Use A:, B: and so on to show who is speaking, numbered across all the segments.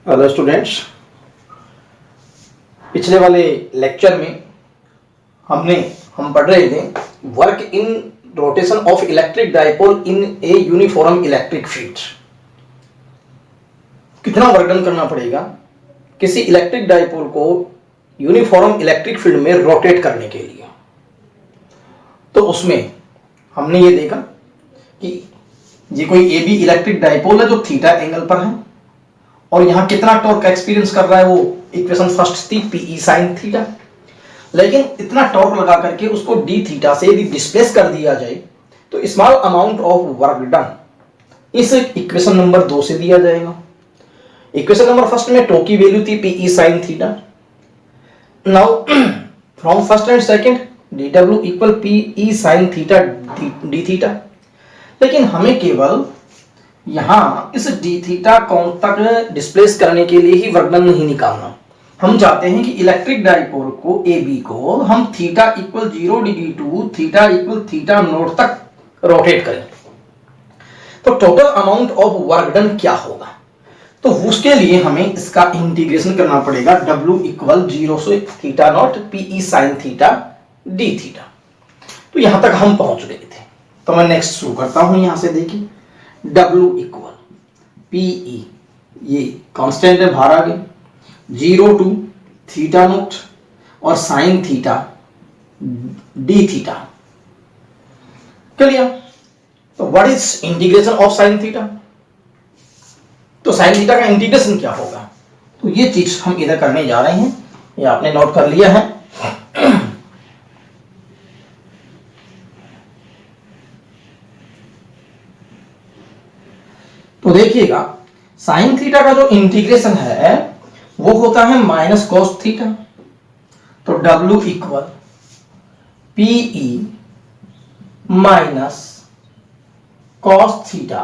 A: Hello students, पिछले वाले lecture में हम पढ़ रहे थे work in rotation of electric dipole in A uniform electric field. कितना वर्क डन करना पड़ेगा किसी इलेक्ट्रिक डाइपोल को यूनिफॉर्म इलेक्ट्रिक फील्ड में रोटेट करने के लिए। तो उसमें हमने ये देखा कि ये कोई ए बी इलेक्ट्रिक डाइपोल है जो थीटा एंगल पर है और यहां कितना टॉर्क एक्सपीरियंस कर रहा है, वो इक्वेशन फर्स्ट थी पीई साइन थीटा। लेकिन इतना टॉर्क लगा करके उसको डी थीटा से यदि डिस्प्लेस कर दिया जाए तो small amount of work done इस इक्वेशन नंबर 2 से दिया जाएगा। इक्वेशन नंबर फर्स्ट में टॉर्क की वैल्यू थी P E sine theta. Now from first and second dw equal P E sine theta D theta. लेकिन हमें केवल यहां इस डी थीटा कोण तक डिस्प्लेस करने के लिए ही वर्क डन नहीं निकालना। हम चाहते हैं कि इलेक्ट्रिक डाइपोल को ए बी को हम theta equal 0 degree to theta equal theta naught तक रोटेट करें। तो total amount of work done क्या होगा, तो उसके लिए हमें इसका इंटीग्रेशन करना पड़ेगा। W इक्वल 0 से theta naught P E sine theta D theta. तो यहां तक हम पहुंच गए थे। तो मैं नेक्स्ट शुरू करता हूं। यहां से देखिए W इक्वल पीई, ये कांस्टेंट है, बाहर आ गए, 0 टू थीटा नोट और sine theta D theta. Clear? तो what is integration of sine theta? तो साइन थीटा का इंटीग्रेशन क्या होगा, तो ये चीज हम इधर करने जा रहे हैं। ये आपने नोट कर लिया है। तो देखिएगा साइन थीटा का जो इंटीग्रेशन है वो होता है माइनस कॉस थीटा। तो W equal P E minus cos theta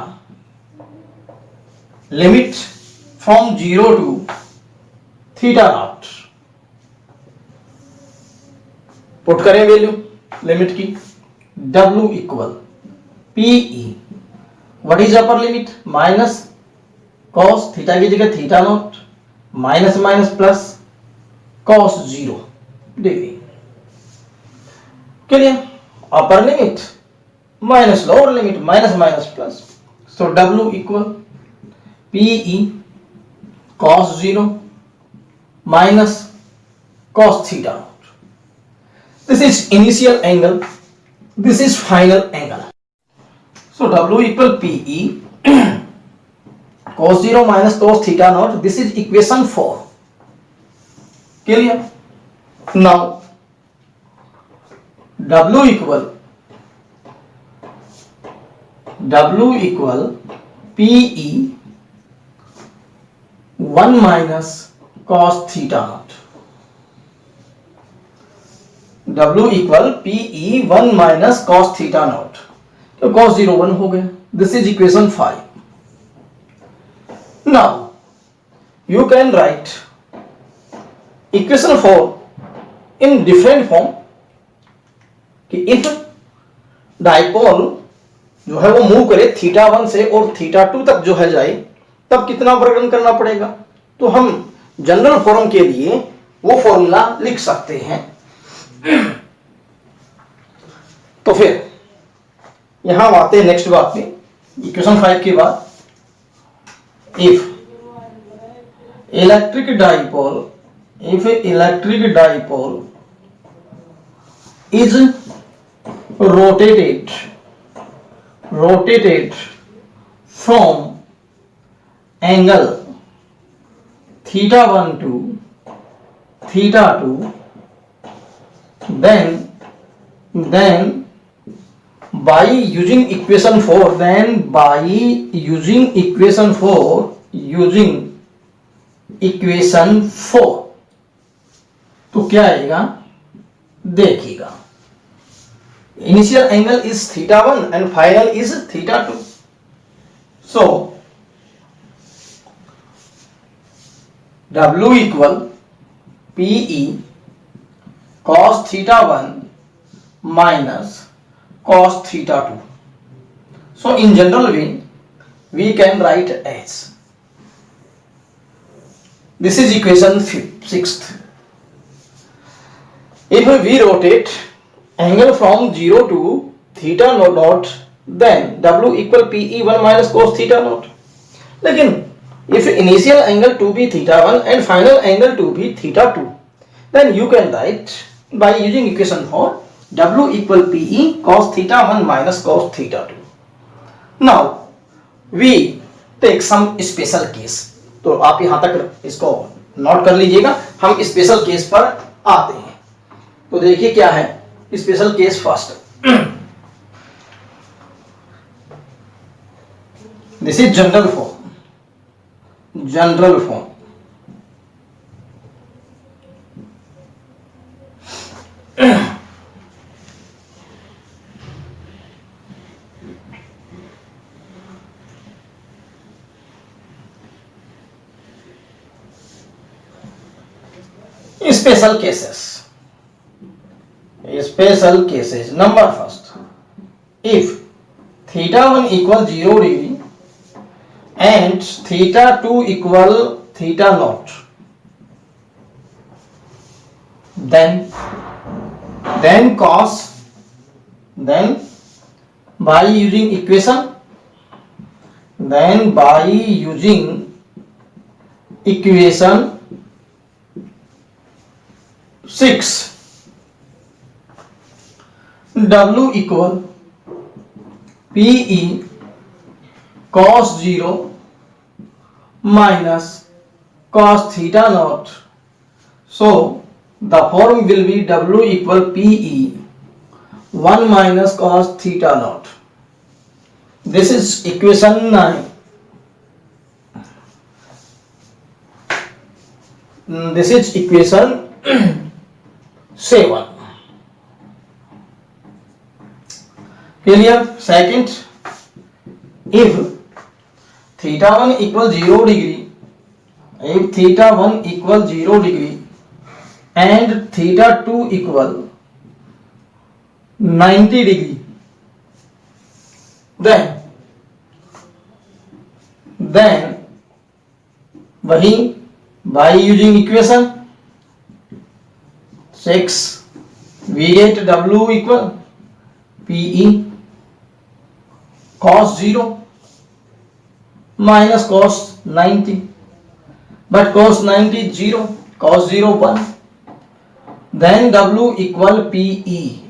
A: limit from 0 to theta naught. Put करें वैल्यू लिमिट की। W equal P E, what is upper limit, minus cos theta की जगह theta naught minus minus plus cos 0 degree. Clear? Upper limit minus lower limit minus minus plus. So W equal P E cos 0 minus cos theta naught. This is initial angle, this is final angle. So W equal PE cos 0 minus cos theta naught. This is equation 4. Clear? Now W equal PE 1 minus cos theta naught. W equal PE 1 minus cos theta naught. तो cos 0 1 हो गया। This is equation 5। Now you can write equation 4 in different form कि if dipole जो है वो move करे theta 1 से और थीटा 2 तक जो है जाए तब कितना वर्क डन करना पड़ेगा। तो हम जनरल फॉर्म के लिए वो फॉर्मूला लिख सकते हैं। तो फिर यहां आते हैं नेक्स्ट बात पे, इक्वेशन 5 के बाद। If electric dipole is rotated from angle theta 1 to theta 2, then by using equation 4 तो क्या आएगा देखिएगा। Initial angle is theta 1 and final is theta 2। So W equal PE cos theta 1 minus cos theta 2. So in general way we can write as This is equation 6th. If we rotate angle from 0 to theta naught, then W equal PE 1 minus cos theta naught. लेकिन if initial angle to be theta 1 and final angle to be theta 2, then you can write by using equation 4 W equal PE cos theta 1 minus cos theta 2. Now we take some special case. तो आप यहां तक इसको note कर लीजिएगा, हम special case पर आते हैं। तो देखिए क्या है special case first. This is general form. General form special cases. Special cases. Number first, if theta 1 equal 0 degree and theta 2 equal theta naught, then cos, then by using equation 6, W equal PE cos 0 minus cos theta naught. So the form will be W equal PE 1 minus cos theta naught. This is equation 9. This is equation 7. Clear? Second, if theta 1 equal 0 degree, if theta 1 equal 0 degree and theta 2 equal 90 degree, then वही by using equation 6 we get W equal PE cos 0 minus cos 90, but cos 90 is 0, cos 0 1, then W equal PE.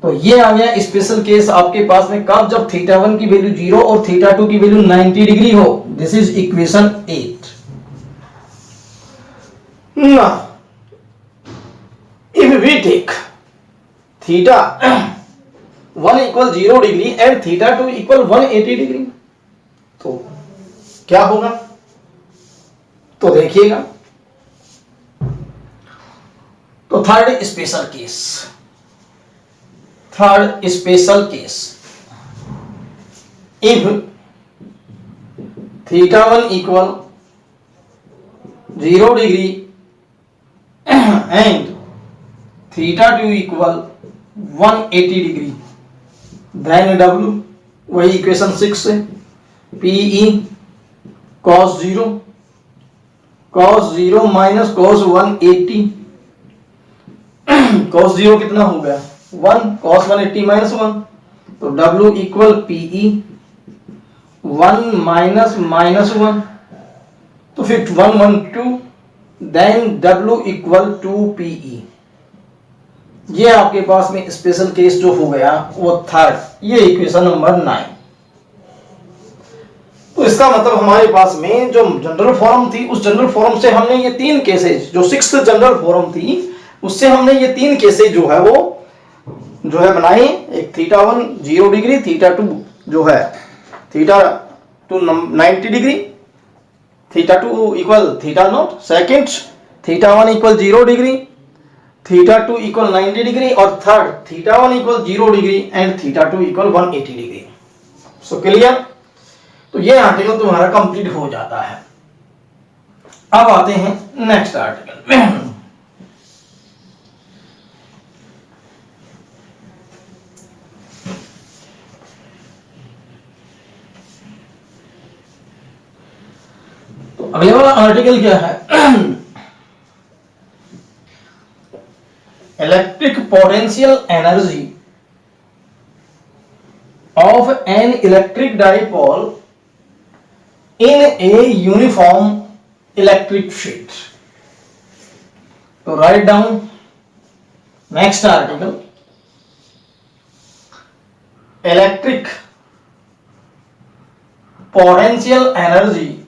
A: तो ये आ गया special case आपके पास में कब, जब theta 1 की वैल्यू 0 और थीटा 2 की वैल्यू 90 डिग्री हो। This is equation 8। Now if we take theta 1 equal 0 degree and theta 2 equal 180 degree, तो क्या होगा? तो देखिएगा, तो third special case, if theta 1 equal 0 degree and theta 2 equal 180 degree, then W वही इक्वेशन 6 से PE cos 0 minus cos 180, cos 0 कितना हो गया 1, cos 180 minus 1, तो W equal PE 1 minus 1, तो फिर 112, then W equal to PE। ये आपके पास में स्पेशल केस जो हो गया वो थर्ड, ये इक्वेशन नंबर 9। तो इसका मतलब हमारे पास में जो जनरल फॉर्म थी, उस जनरल फॉर्म से हमने ये 3 केसेज, जो 6th जनरल फॉर्म थी उससे हमने ये 3 केसेज जो है वो जो है बनाए। एक थीटा 1 0 डिग्री, थीटा 2 जो है theta 2 90 degree, theta 2 equal theta naught. Second theta 1 equal 0 degree, theta 2 equal 90 degree, और third theta 1 equal 0 degree and theta 2 equal 180 degree. So clear? तो ये आर्टिकल तुम्हारा कंप्लीट हो जाता है। अब आते हैं नेक्स्ट आर्टिकल। तो अगले वाला आर्टिकल क्या है? Electric potential energy of an electric dipole in a uniform electric field. So write down next article. Electric potential energy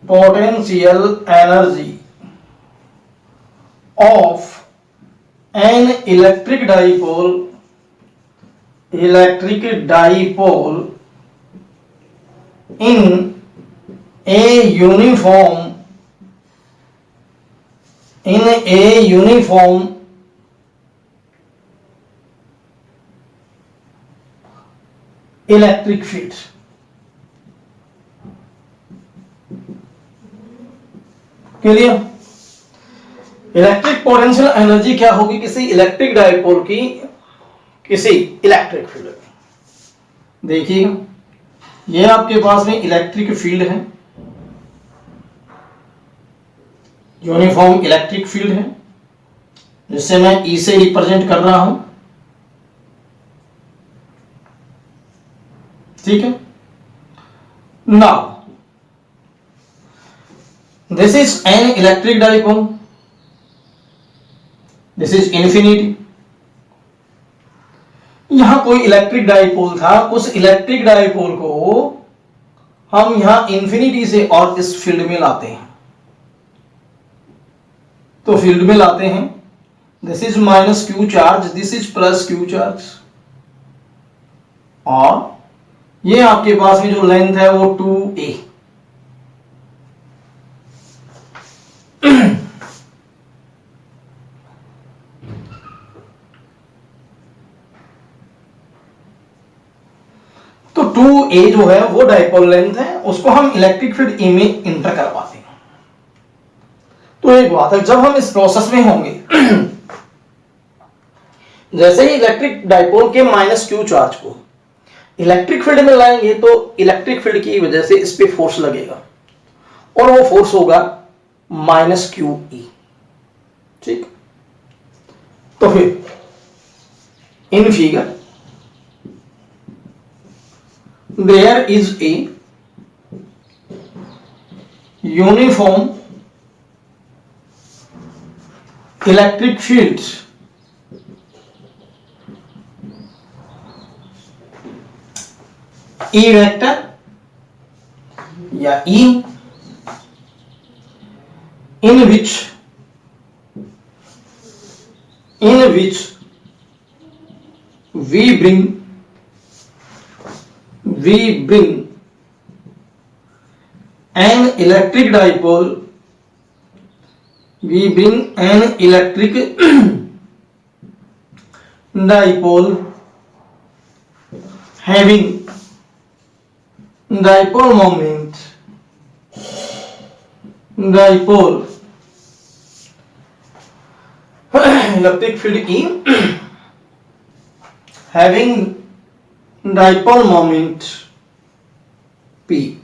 A: of an electric dipole in a uniform electric field. Clear? Electric potential energy क्या होगी किसी electric dipole की किसी electric field में। देखिएगा, ये आपके पास में इलेक्ट्रिक फील्ड है, यूनिफॉर्म इलेक्ट्रिक फील्ड है, जिससे मैं ई से रिप्रेजेंट कर रहा हूं। ठीक है। Now this is an electric dipole, this is infinity. यहां कोई इलेक्ट्रिक डाइपोल था, उस इलेक्ट्रिक डाइपोल को हम यहां इंफिनिटी से और इस फील्ड में लाते हैं। तो फील्ड में लाते हैं, this is minus Q charge, this is plus Q charge, और ये आपके पास में जो लेंथ है वो 2a। तो 2a जो है वो डाइपोल लेंथ है, उसको हम इलेक्ट्रिक फील्ड E में इंटर करवाते हैं। तो एक बात है, जब हम इस प्रोसेस में होंगे, जैसे ही इलेक्ट्रिक डाइपोल के माइनस क्यू चार्ज को इलेक्ट्रिक फील्ड में लाएंगे तो इलेक्ट्रिक फील्ड की वजह से इस पे फोर्स लगेगा, और वो फोर्स होगा माइनस क्यू ई। ठीक। तो फिर in figure there is a uniform electric field E vector या E in which we bring an electric dipole, having dipole moment, electric field E having dipole moment P.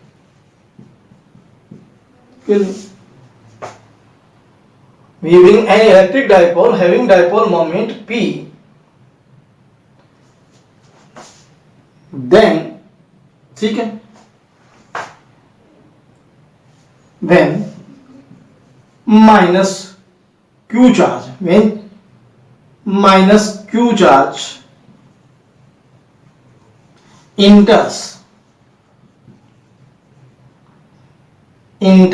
A: We bring an electric dipole having dipole moment P, then, ठीक है, then minus Q charge, when minus Q charge enters in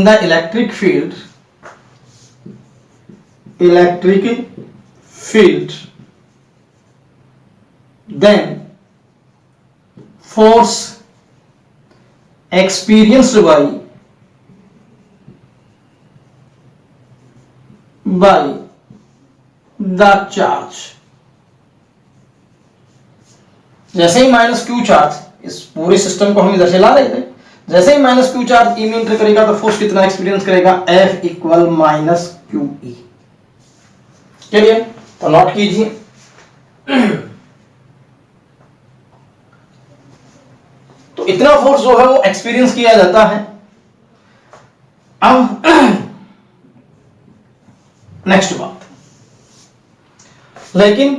A: the electric field, then force experienced by the charge, जैसे ही minus Q charge, इस पूरे system को हम इधर से ला रहे थे, जैसे ही माइनस क्यू चार्ज ई में एंटर करेगा तो फोर्स कितना एक्सपीरियंस करेगा, F equal minus Q E. चलिए तो नोट कीजिए, तो इतना फोर्स जो है वो एक्सपीरियंस किया जाता है। अब नेक्स्ट बात, लेकिन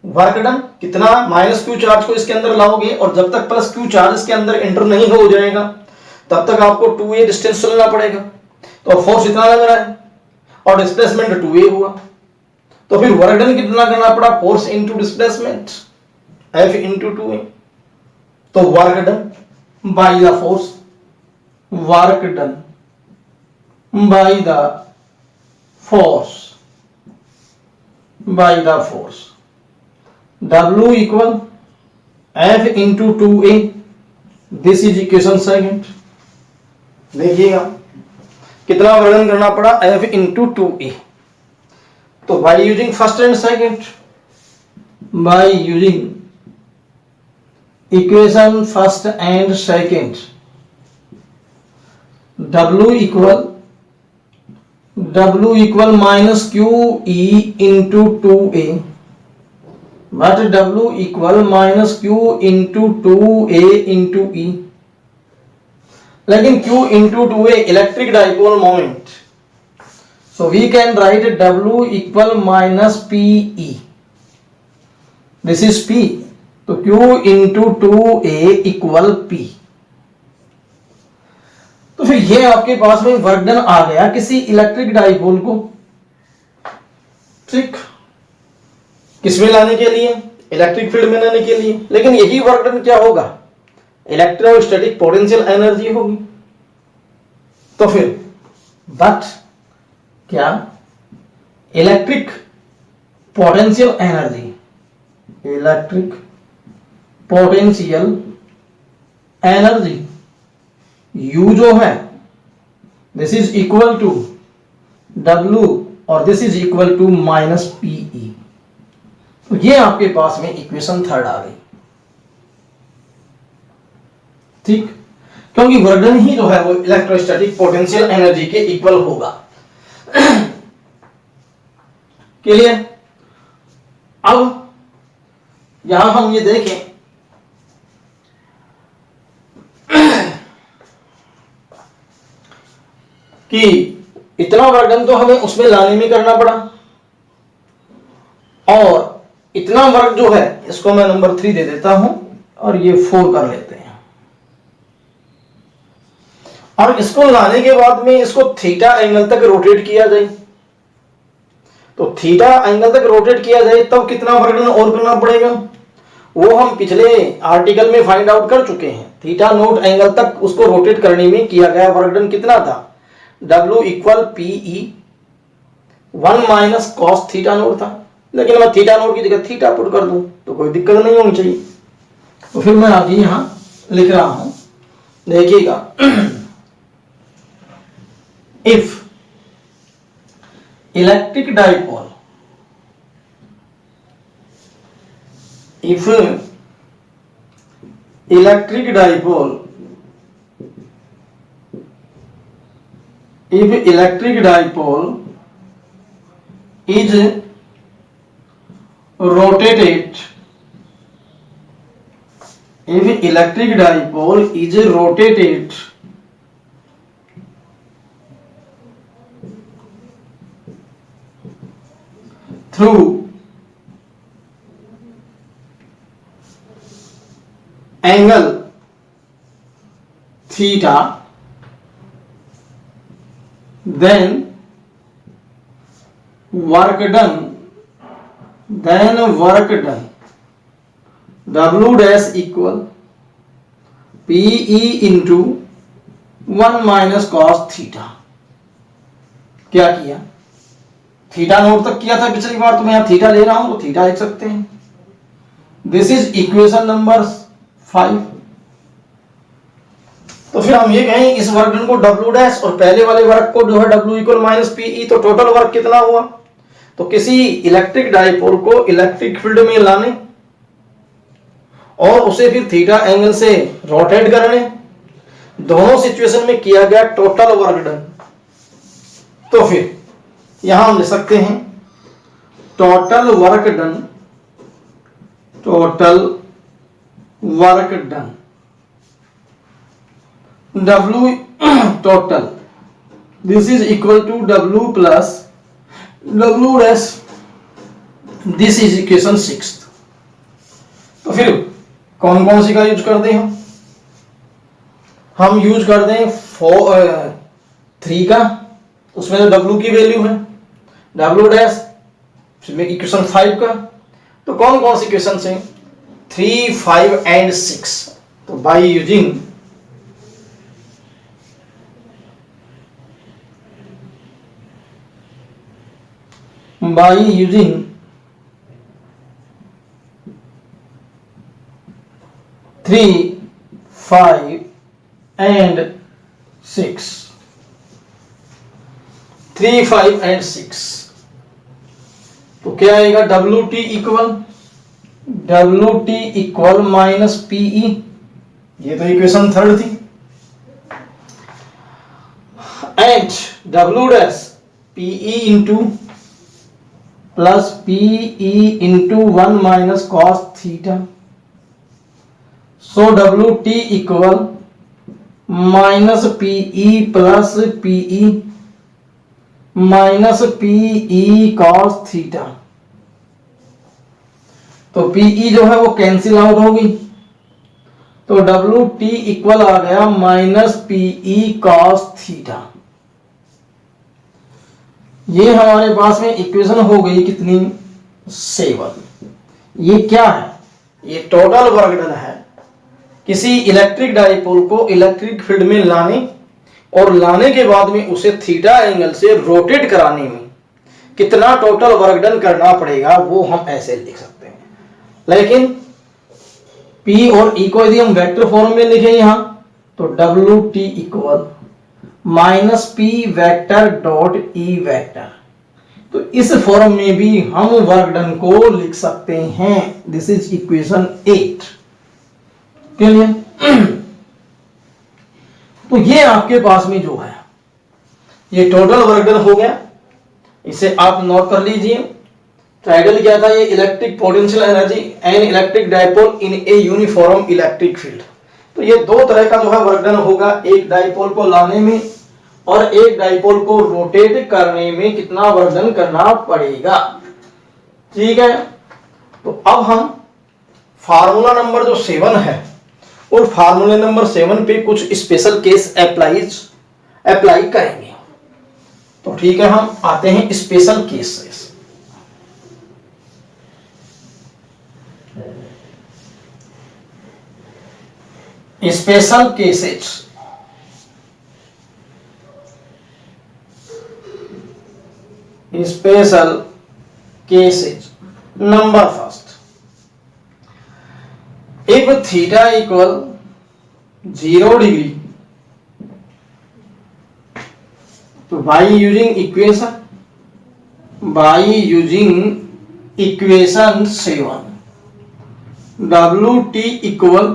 A: वर्क डन कितना, माइनस क्यू चार्ज को इसके अंदर लाओगे और जब तक प्लस क्यू चार्ज इसके अंदर एंटर नहीं हो जाएगा तब तक आपको 2a डिस्टेंस चलना पड़ेगा। तो फोर्स इतना लग रहा है और डिस्प्लेसमेंट 2a हुआ, तो फिर वर्क डन कितना करना पड़ा, force into displacement F into 2a। तो work done by the force, work done by the force, by the force, W equal F into 2a, this is equation second. देखिएगा कितना वर्णन करना पड़ा, F इंटू 2a। तो by using first and second, by using equation first and second, W equal minus Q E into 2a, but W equal minus Q into 2a into e। लेकिन Q into 2a electric dipole moment, so we can write W equal minus PE, this is P। तो Q into 2a equal P। तो फिर ये आपके पास में work done आ गया किसी इलेक्ट्रिक डाइपोल को, ठीक, किसमें लाने के लिए, इलेक्ट्रिक फील्ड में लाने के लिए। लेकिन यही वर्क डन क्या होगा, इलेक्ट्रोस्टैटिक पोटेंशियल एनर्जी होगी। तो फिर बट क्या electric potential energy, electric potential energy U जो है this is equal to W और this is equal to minus PE। तो ये आपके पास में इक्वेशन थर्ड आ गई, ठीक, क्योंकि वर्क डन ही जो है वो इलेक्ट्रोस्टैटिक पोटेंशियल एनर्जी के इक्वल होगा। क्लियर। अब यहां हम ये देखें कि इतना वर्क डन तो हमें उसमें लाने में करना पड़ा, और इतना वर्क जो है इसको मैं नंबर 3 दे देता हूं और ये 4 कर लेते हैं। और इसको लाने के बाद में इसको थीटा एंगल तक रोटेट किया जाए, तो थीटा एंगल तक रोटेट किया जाए तब कितना वर्क डन और करना पड़ेगा, वो हम पिछले आर्टिकल में फाइंड आउट कर चुके हैं। थीटा नोट एंगल तक उसको रोटेट करने में किया गया वर्क डन कितना था, W equal PE 1 minus cos theta note था। लेकिन मैं थीटा नोट की जगह थीटा पुट कर दूं तो कोई दिक्कत नहीं होनी चाहिए। तो फिर मैं अभी यहां लिख रहा हूं, देखिएगा, if electric dipole, if electric dipole, if electric dipole is rotated, if electric dipole is rotated through angle theta, then work done, W dash equal PE into 1 minus cos theta। क्या किया, थीटा नोट तक किया था पिछली बार, तो मैं यहां theta ले रहा हूं तो थीटा लिख सकते हैं। This is equation number 5। तो फिर हम ये कहें इस वर्क डन को W डैश और पहले वाले वर्क को जो है W इक्वल माइनस PE, तो टोटल वर्क कितना हुआ। तो किसी इलेक्ट्रिक डाइपोल को इलेक्ट्रिक फील्ड में लाने और उसे फिर थीटा एंगल से रोटेट करने, दोनों सिचुएशन में किया गया टोटल वर्क डन। तो फिर यहां हम लिख सकते हैं total work done, total work done W total, this is equal to W plus W dash, this is equation 6। तो फिर कौन कौन सी का यूज कर दें हम यूज कर दें 3 का, उसमें तो W की वैल्यू है, W डैश, फिर इक्वेशन 5 का। तो कौन कौन सी इक्वेशन है 3, 5 एंड 6। तो by using three, 5 and 6, 3, 5 and 6, तो क्या आएगा WT इक्वल माइनस PE, ये तो इक्वेशन 3 थी, and W dash PE into plus PE into 1 minus cos theta. So WT equal minus PE plus PE minus PE cos theta. तो PE जो है वो कैंसिल आउट होगी, तो WT इक्वल आ गया माइनस PE कॉस थीटा। ये हमारे पास में इक्वेशन हो गई कितनी 7। ये क्या है, ये टोटल वर्क डन है किसी इलेक्ट्रिक डाइपोल को इलेक्ट्रिक फील्ड में लाने और लाने के बाद में उसे थीटा एंगल से रोटेट कराने में कितना टोटल वर्क डन करना पड़ेगा वो हम ऐसे लिख सकते हैं। लेकिन P और E को यदि हम वेक्टर फॉर्म में लिखें यहां तो WT equal minus P vector dot E vector. तो इस फॉर्म में भी हम वर्क डन को लिख सकते हैं। This is equation 8। क्लियर? तो ये आपके पास में जो है ये टोटल वर्क डन हो गया, इसे आप नोट कर लीजिए। ट्राइडल क्या था, ये electric potential energy and electric dipole in A uniform electric field. तो ये दो तरह का जो है वर्क डन होगा, एक डाइपोल को लाने में और एक डाइपोल को रोटेट करने में कितना वर्क डन करना पड़ेगा। ठीक है, तो अब हम फार्मूला नंबर जो 7 है और फार्मूला नंबर 7 पे कुछ स्पेशल केस अप्लाई करेंगे। तो ठीक है, हम आते हैं special cases. Special cases, special cases. Number first, if theta equal 0 degree, तो by using equation 7 WT equal,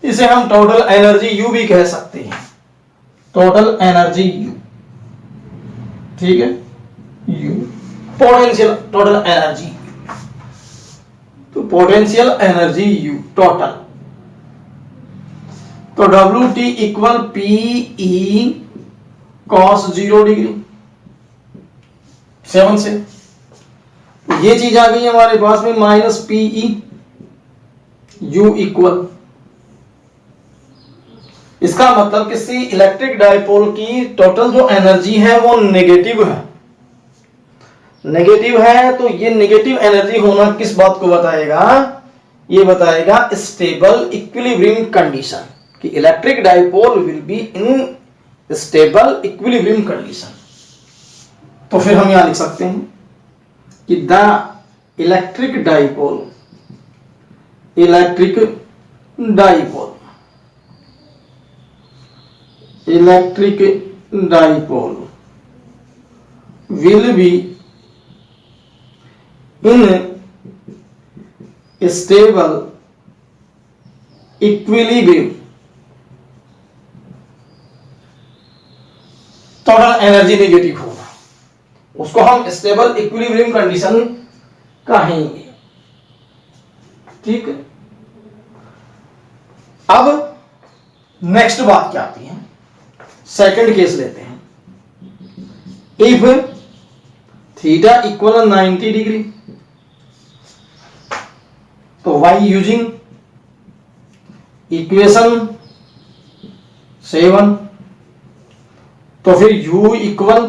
A: इसे हम टोटल एनर्जी U भी कह सकते हैं, टोटल एनर्जी U। ठीक है, U पोटेंशियल टोटल एनर्जी, तो पोटेंशियल एनर्जी U टोटल। तो WT equal PE cos 0 degree 7 से, ये चीज आ गई हमारे पास में माइनस PE U इक्वल, इसका मतलब किसी इलेक्ट्रिक डाइपोल की टोटल जो एनर्जी है वो नेगेटिव है। नेगेटिव है तो ये नेगेटिव एनर्जी होना किस बात को बताएगा, ये बताएगा स्टेबल इक्विलिब्रियम कंडीशन, कि electric dipole will be in stable equilibrium condition. तो फिर हम यहां लिख सकते हैं कि the electric dipole will be in stable equilibrium, total energy negative होगा, उसको हम स्टेबल इक्विलिब्रियम कंडीशन कहेंगे। ठीक है, अब नेक्स्ट बात क्या आती है, सेकंड केस लेते हैं। इफ थीटा इक्वल 90 डिग्री, तो वाई यूजिंग इक्वेशन 7, तो फिर u इक्वल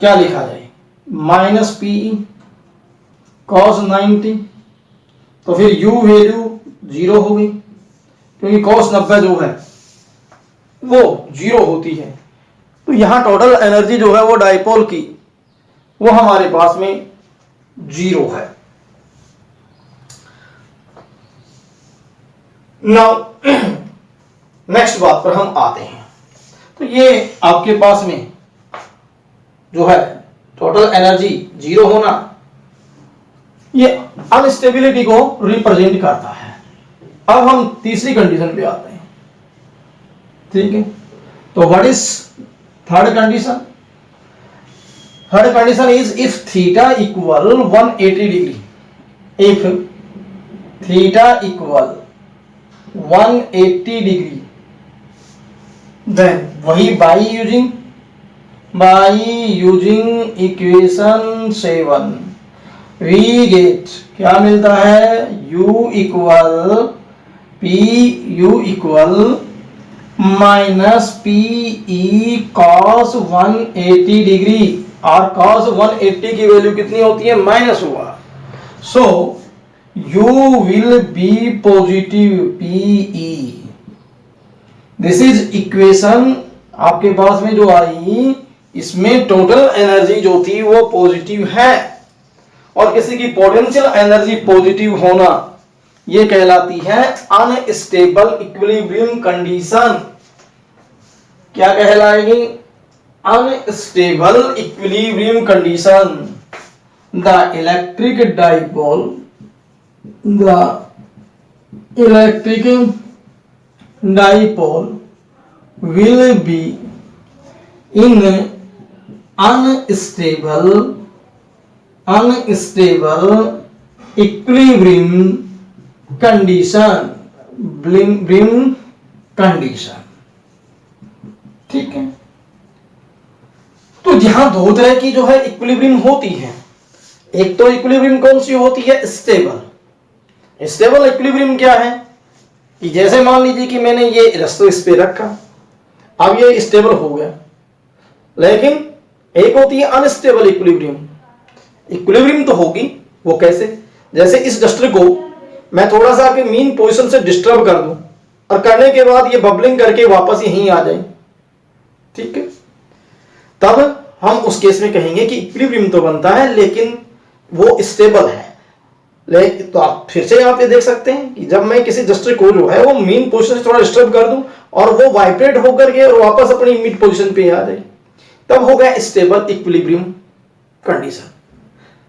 A: क्या लिखा जाए, माइनस पी कॉस 90, तो फिर u वैल्यू 0 होगी क्योंकि कॉस 90 जो है वो 0 होती है। तो यहां टोटल एनर्जी जो है वो डाइपोल की वो हमारे पास में 0 है। नाउ नेक्स्ट बात पर हम आते हैं। तो ये आपके पास में जो है टोटल एनर्जी 0 होना, ये अनस्टेबिलिटी को रिप्रेजेंट करता है। अब हम तीसरी कंडीशन पे आते हैं, ठीक है। तो what is third condition? Third condition is if theta equal 180 degree, if theta equal 180 degree, then वही by using equation 7 we get क्या मिलता है, u equal minus P E cos 180 degree, और कॉस 180 की वैल्यू कितनी होती है, माइनस हुआ। So u will be positive P. This is equation आपके पास में जो आई, इसमें टोटल एनर्जी जो थी वो पॉजिटिव है, और किसी की पोटेंशियल एनर्जी पॉजिटिव होना ये कहलाती है अनस्टेबल इक्विलिब्रियम कंडीशन। क्या कहलाएगी, unstable equilibrium condition. The electric dipole will be in unstable equilibrium condition, ठीक है। तो यहां दो तरह की जो है इक्विलिब्रियम होती है। एक तो इक्विलिब्रियम कौन सी होती है, स्टेबल। स्टेबल इक्विलिब्रियम क्या है कि जैसे मान लीजिए कि मैंने ये रस्ता इस पे रखा, अब ये स्टेबल हो गया, लेकिन एक होती है अनस्टेबल इक्विलिब्रियम। इक्विलिब्रियम तो होगी, वो कैसे, जैसे इस डस्टर को मैं थोड़ा सा आके मीन पोजीशन से डिस्टर्ब कर दूं, और करने के बाद ये बबलिंग करके वापस यहीं आ जाए, ठीक है, तब हम उस केस में कहेंगे कि इक्विलिब्रियम तो बनता है लेकिन वो स्टेबल है। लेकिन तो आप फिर से यहाँ पे देख सकते हैं कि जब मैं किसी डस्टर को जो है वो मीन पोजीशन से थोड़ा डिस्टर्ब कर दूं और वो वाइब्रेट होकर के और वापस अपनी मिड पोजीशन पे आ जाए, तब हो गया स्टेबल इक्विलिब्रियम कंडीशन।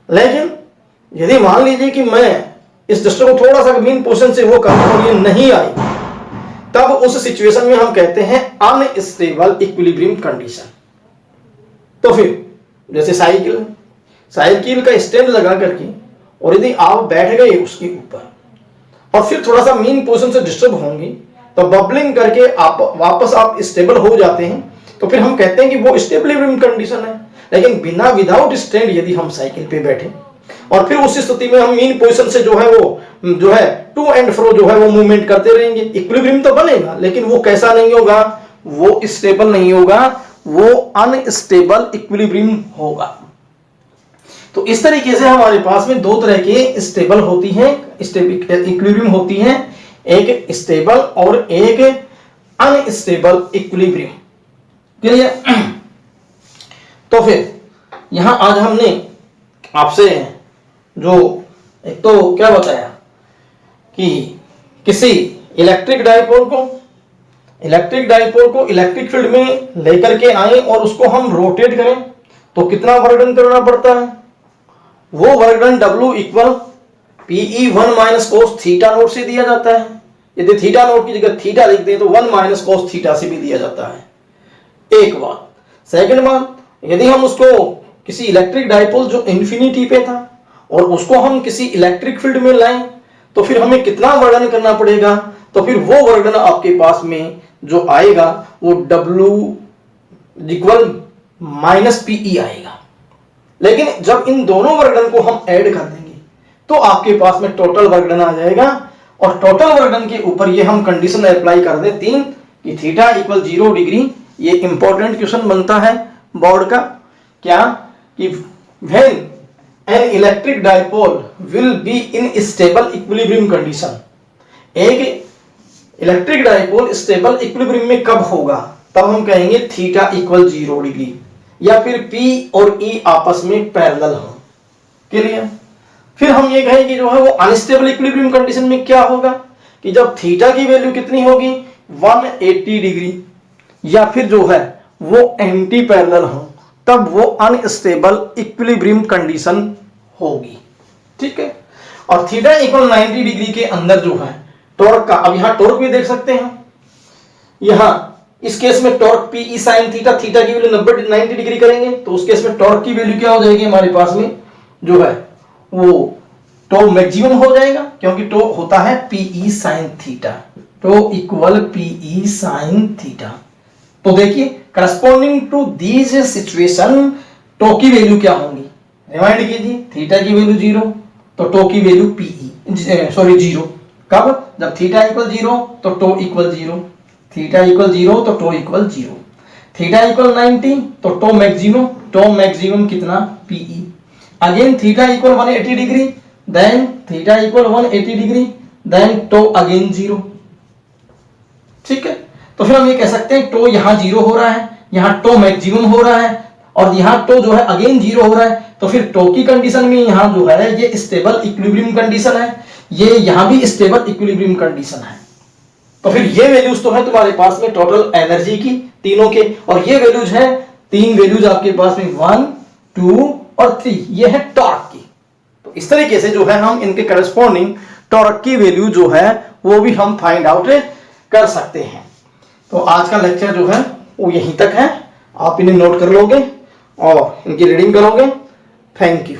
A: लेकिन यदि मान लीजिए कि मैं इस डस्टर को थोड़ा सा मीन पोजीशन से वो करूं और ये नहीं आई, तब उस सिचुएशन में हम कहते हैं अनस्टेबल इक्विलिब्रियम कंडीशन। तो फिर जैसे साइकिल का स्टैंड लगा करके और यदि आप बैठ गए उसके ऊपर और फिर थोड़ा सा मीन पोजीशन से डिस्टर्ब होंगे, तो बबलिंग करके आप वापस आप स्टेबल हो जाते हैं, तो फिर हम कहते हैं कि वो स्टेबल कंडीशन है। लेकिन बिना विदाउट स्टैंड यदि हम साइकिल पे बैठे और फिर उस स्थिति में हम मीन पोजीशन से जो है वो जो है टू एंड फ्रो जो है वो मूवमेंट करते रहेंगे, इक्विलिब्रियम तो बनेगा लेकिन वो कैसा नहीं होगा, वो स्टेबल नहीं होगा, वो अनस्टेबल इक्विलिब्रियम होगा। तो इस तरीके से हमारे पास में दो तरह के स्टेबल होती हैं, इक्विलिब्रियम होती हैं, एक स्टेबल और एक अनस्टेबल इक्विलिब्रियम। क्लियर? तो फिर यहां आज हमने आपसे जो एक तो क्या बताया कि किसी इलेक्ट्रिक डाइपोल को इलेक्ट्रिक फील्ड में लेकर के आए और उसको हम रोटेट करें तो कितना वर्क डन करना पड़ता है, वो work done W equal PE 1 minus cos theta note से दिया जाता है। यदि थीटा नोट की जगह थीटा लिख दें तो 1 माइनस कोस थीटा से भी दिया जाता है। एक बात। सेकंड बात, यदि हम उसको किसी इलेक्ट्रिक डाइपोल जो इंफिनिटी पे था और उसको हम किसी इलेक्ट्रिक फील्ड में लाएं तो फिर हमें कितना वर्णन करना पड़ेगा, तो फिर वो वर्क डन आपके पास में जो आएगा वो W इक्वल माइनस PE आएगा। लेकिन जब इन दोनों वर्क डन को हम ऐड कर देंगे तो आपके पास में टोटल वर्क डन आ जाएगा, और टोटल वर्क डन के ऊपर ये हम कंडीशन अप्लाई कर दें 3 कि थीटा इक्वल 0 डिग्री। ये इंपॉर्टेंट क्वेश्चन बनता है बोर्ड का, क्या कि when an electric dipole will be in stable equilibrium condition. एक इलेक्ट्रिक डाइपोल स्टेबल इक्विलिब्रियम में कब होगा, तब हम कहेंगे थीटा इक्वल 0 डिग्री, या फिर P और E आपस में पैरेलल हो। क्लियर? फिर हम ये कहें कि जो है वो अनस्टेबल इक्विलिब्रियम कंडीशन में क्या होगा कि जब थीटा की वैल्यू कितनी होगी 180 डिग्री, या फिर जो है वो एंटी पैरेलल हो, तब वो अनस्टेबल इक्विलिब्रियम कंडीशन होगी। ठीक है। और थीटा इक्वल 90 डिग्री के अंदर जो है टॉर्क का, अब यहां टॉर्क भी देख सकते हैं, यहां इस केस में torque PE sin theta, theta की वैल्यू 90 डिग्री करेंगे तो उस केस में टॉर्क की वैल्यू क्या हो जाएगी हमारे पास में जो है वो टो मैक्सिमम हो जाएगा, क्योंकि टो होता है PE sin थीटा, टो इक्वल PE sin थीटा। तो देखिए corresponding to these situation tau की वैल्यू क्या होंगी, रिमाइंड कीजिए, थीटा की वैल्यू 0 तो टो की वैल्यू PE 0। कब? जब थीटा इक्वल 0 तो टो इक्वल 0, थीटा इक्वल 0 तो टो इक्वल 0, थीटा इक्वल 90 तो टो मैक्सिमम कितना PE, again theta equal 180 degree, then theta equal 180 degree, then tau again 0। ठीक है। तो फिर हम ये कह सकते हैं टो यहां 0 हो रहा है, यहां टो मैक्सिमम हो रहा है, और यहां टो जो है अगेन 0 हो रहा है, तो फिर टो की कंडीशन में यहां जो है ये स्टेबल इक्विलिब्रियम कंडीशन है, ये यहां भी स्टेबल इक्विलिब्रियम कंडीशन है। तो फिर ये वैल्यूज तो है तुम्हारे पास में टोटल एनर्जी की तीनों के, और ये वैल्यूज है 3 वैल्यूज आपके पास में 1, 2 और 3, ये है टॉर्क की। तो इस तरीके से जो है हम इनके करस्पॉन्डिंग टॉर्क की वैल्यू जो है वो भी हम फाइंड आउट कर सकते हैं। तो आज का लेक्चर जो है वो यहीं तक है, आप इन्हें नोट कर लोगे और इनकी रीडिंग करोगे। Thank you.